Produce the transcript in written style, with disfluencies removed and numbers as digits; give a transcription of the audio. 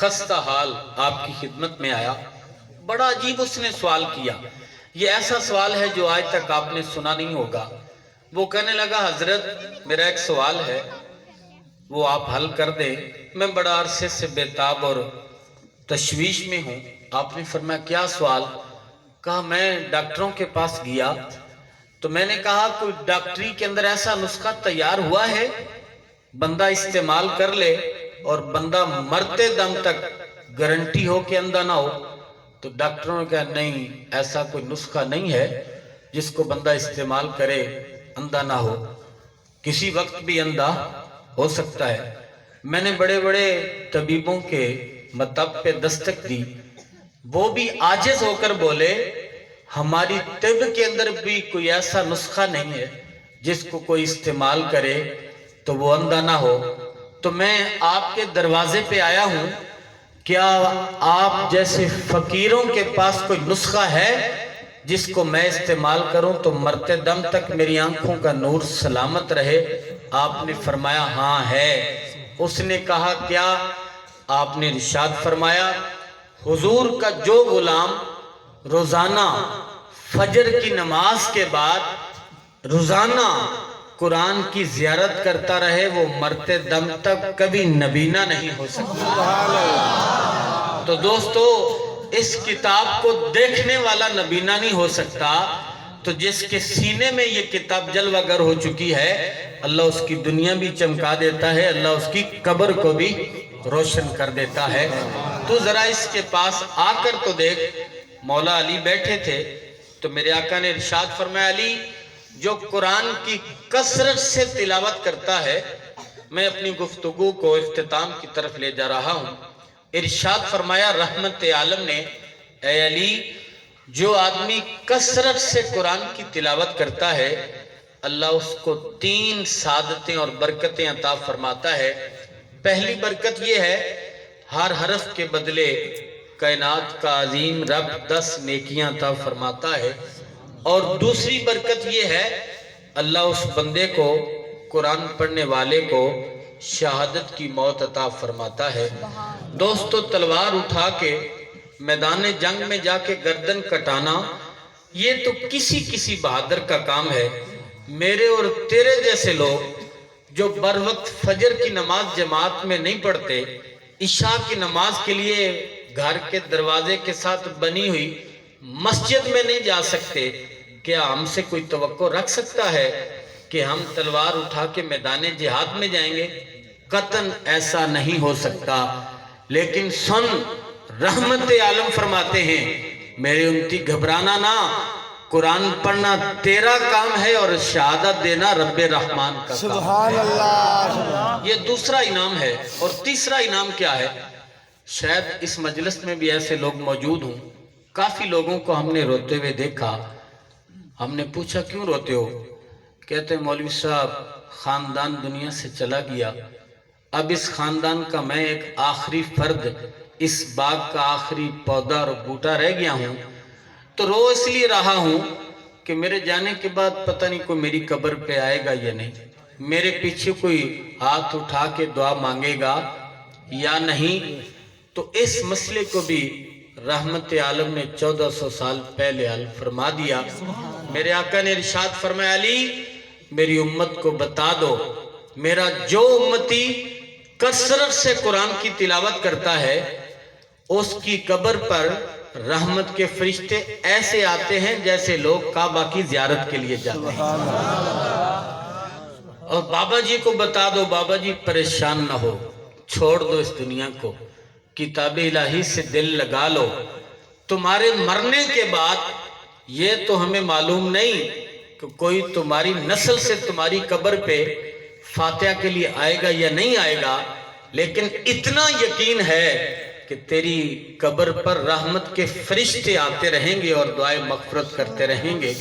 خستہ حال آپ کی خدمت میں آیا۔ بڑا عجیب اس نے سوال کیا، یہ ایسا سوال ہے جو آج تک آپ نے سنا نہیں ہوگا۔ وہ کہنے لگا حضرت میرا ایک سوال ہے، وہ آپ حل کر دیں، میں بڑا عرصے سے بیتاب اور تشویش میں ہوں۔ آپ نے فرمایا کیا سوال؟ کہا میں ڈاکٹروں کے پاس گیا تو میں نے کہا کوئی ڈاکٹری کے اندر ایسا نسخہ تیار ہوا ہے بندہ استعمال کر لے اور بندہ مرتے دم تک گارنٹی ہو کہ اندھا نہ ہو؟ تو ڈاکٹروں نے کہا نہیں، ایسا کوئی نسخہ نہیں ہے جس کو بندہ استعمال کرے اندھا نہ ہو، کسی وقت بھی اندھا ہو سکتا ہے۔ میں نے بڑے بڑے طبیبوں کے مطب پہ دستک دی، وہ بھی عاجز ہو کر بولے ہماری طب کے اندر بھی کوئی ایسا نسخہ نہیں ہے جس کو کوئی استعمال کرے تو وہ اندھا نہ ہو۔ تو میں آپ کے دروازے پہ آیا ہوں، کیا آپ جیسے فقیروں کے پاس کوئی نسخہ ہے جس کو میں استعمال کروں تو مرتے دم تک میری آنکھوں کا نور سلامت رہے؟ آپ نے فرمایا ہاں ہے۔ اس نے کہا کیا؟ آپ نے ارشاد فرمایا حضور کا جو غلام روزانہ فجر کی نماز کے بعد روزانہ قرآن کی زیارت کرتا رہے وہ مرتے دم تک کبھی نبینا نہیں ہو سکتا۔ تو دوستو اس کتاب کو دیکھنے والا نبینا نہیں ہو سکتا، تو جس کے سینے میں یہ کتاب جلوہ گر ہو چکی ہے اللہ اس کی دنیا بھی چمکا دیتا ہے، اللہ اس کی قبر کو بھی روشن کر دیتا ہے۔ تو ذرا اس کے پاس آ کر تو دیکھ، مولا علی بیٹھے تھے تو میرے آقا نے ارشاد فرمایا علی جو قرآن کی کثرت سے تلاوت کرتا ہے، میں اپنی گفتگو کو اختتام کی طرف لے جا رہا ہوں، ارشاد فرمایا رحمت عالم نے اے علی جو آدمی کثرت سے قرآن کی تلاوت کرتا ہے اللہ اس کو 3 سعادتیں اور برکتیں عطا فرماتا ہے۔ پہلی برکت یہ ہے ہر حرف کے بدلے کائنات کا عظیم رب 10 نیکیاں عطا فرماتا ہے، اور دوسری برکت یہ ہے اللہ اس بندے کو قرآن پڑھنے والے کو شہادت کی موت عطا فرماتا ہے۔ دوستو تلوار اٹھا کے میدان جنگ میں جا کے گردن کٹانا یہ تو کسی بہادر کا کام ہے۔ میرے اور تیرے جیسے لوگ جو بر وقت فجر کی نماز جماعت میں نہیں پڑھتے، عشاء کی نماز کے لیے گھر کے دروازے کے ساتھ بنی ہوئی مسجد میں نہیں جا سکتے، کیا ہم سے کوئی توقع رکھ سکتا ہے کہ ہم تلوار اٹھا کے میدان جہاد میں جائیں گے؟ قطعاً ایسا نہیں ہو سکتا۔ لیکن سن رحمت عالم فرماتے ہیں میرے امتی گھبرانا نہ، قرآن پڑھنا تیرا کام ہے اور شہادت دینا رب رحمان کا کام ہے۔ سبحان اللہ۔ یہ دوسرا انعام ہے۔ اور تیسرا انعام کیا ہے؟ شاید اس مجلس میں بھی ایسے لوگ موجود ہوں، کافی لوگوں کو ہم نے روتے ہوئے دیکھا، ہم نے پوچھا کیوں روتے ہو؟ کہتے ہیں مولوی صاحب خاندان دنیا سے چلا گیا، اب اس خاندان کا میں ایک آخری فرد، اس باغ کا آخری پودا اور بوٹا رہ گیا ہوں، تو رو اس لیے رہا ہوں کہ میرے جانے کے بعد پتہ نہیں کوئی میری قبر پہ آئے گا یا نہیں، میرے پیچھے کوئی ہاتھ اٹھا کے دعا مانگے گا یا نہیں۔ تو اس مسئلے کو بھی رحمت عالم نے 1400 سال پہلے حل فرما دیا۔ میرے آقا نے ارشاد فرمایا علی میری امت کو بتا دو میرا جو امتی کثرت سے قرآن کی تلاوت کرتا ہے اس کی قبر پر رحمت کے فرشتے ایسے آتے ہیں جیسے لوگ کعبہ کی زیارت کے لیے جاتے ہیں۔ اور بابا جی کو بتا دو بابا جی پریشان نہ ہو، چھوڑ دو اس دنیا کو، کتاب الہی سے دل لگا لو، تمہارے مرنے کے بعد یہ تو ہمیں معلوم نہیں کہ کوئی تمہاری نسل سے تمہاری قبر پہ فاتحہ کے لیے آئے گا یا نہیں آئے گا، لیکن اتنا یقین ہے کہ تیری قبر پر رحمت کے فرشتے آتے رہیں گے اور دعائے مغفرت کرتے رہیں گے۔